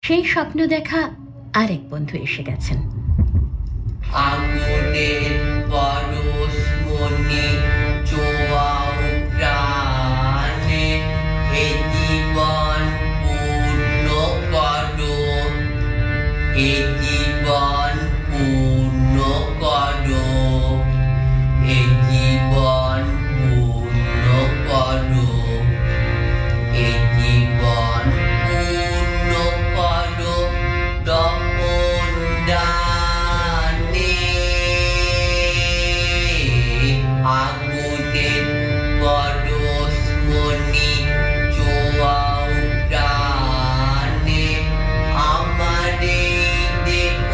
সেই স্বপ্ন দেখা আরেক বন্ধু এসে গেছেন। আগুনের পরশ মনে চোয়াও প্রাণে, এ জীবন পূর্ণ করো, এ জীবন পূর্ণ করো, এ জীবন পূর্ণ করো, এ জীবন পূর্ণ করো তপন দানে। আগুনের পরশ মনি চোয়াও প্রাণে, আমার এই দেহ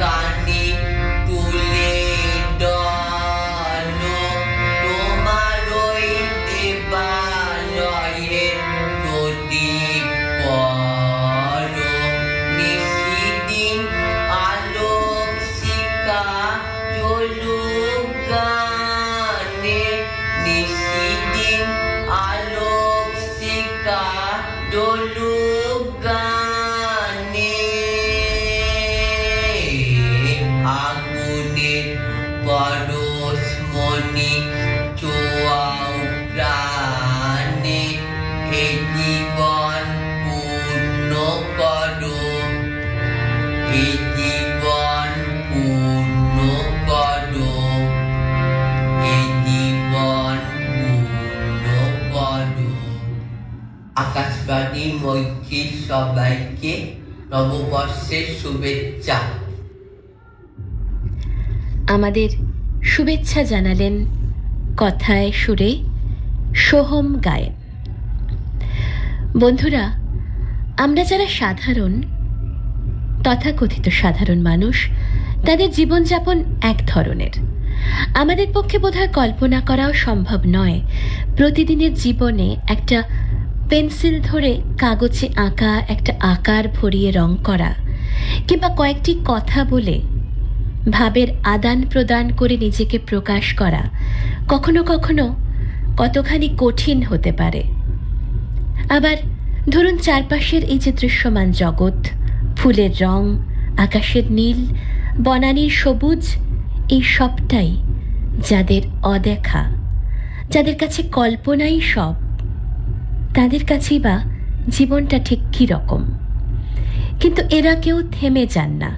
কানি তুলে ডলো, তোমার ওই দেবালয়ে প্রদীপ করো। নিশিদিন আলোক শিখা জ্বলুক গানে, নিশিদিন আলোক শিখা জ্বলুক গানে। আগুনের পরশ মনি চোয়াও প্রাণে, এ জীবন পূর্ণ করো, এ জীবন পূর্ণ করো, এ জীবন পূর্ণ করো। আকাশবাণী মৈত্রীর সবাইকে নববর্ষের শুভেচ্ছা। আমাদের শুভেচ্ছা জানালেন কথায় সুরে সোহম গায়েন। বন্ধুরা, আমরা যারা সাধারণ, তথাকথিত সাধারণ মানুষ, তাদের জীবনযাপন এক ধরনের। আমাদের পক্ষে বোধহয় কল্পনা করাও সম্ভব নয় প্রতিদিনের জীবনে একটা পেন্সিল ধরে কাগজে আঁকা একটা আকার ভরিয়ে রং করা, কিংবা কয়েকটি কথা বলে ভাবের আদান প্রদান করে নিজেকে প্রকাশ করা কখনো কখনো কতখানি কঠিন হতে পারে। আবার ধরুন, চারপাশের এই যে দৃশ্যমান জগৎ, ফুলের রং, আকাশের নীল, বনানীর সবুজ, এই সবটাই যাদের অদেখা, যাদের কাছে কল্পনাই সব, তাদের কাছেই বা জীবনটা ঠিক কী রকম। কিন্তু এরা কেউ থেমে যান না,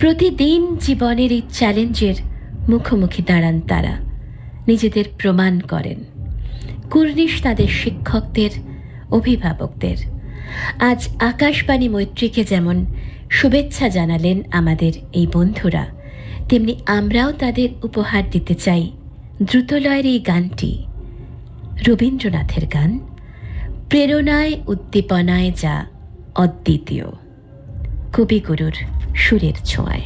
প্রতিদিন জীবনের এই চ্যালেঞ্জের মুখোমুখি দাঁড়ান তারা, নিজেদের প্রমাণ করেন। কুর্নিশ তাদের শিক্ষকদের, অভিভাবকদের। আজ আকাশবাণী মৈত্রীকে যেমন শুভেচ্ছা জানালেন আমাদের এই বন্ধুরা, তেমনি আমরাও তাদের উপহার দিতে চাই দ্রুতলয়ের এই গানটি, রবীন্দ্রনাথের গান, প্রেরণায় উদ্দীপনায় যা অদ্বিতীয়, কবিগুরুর সুরের ছোঁয়ায়।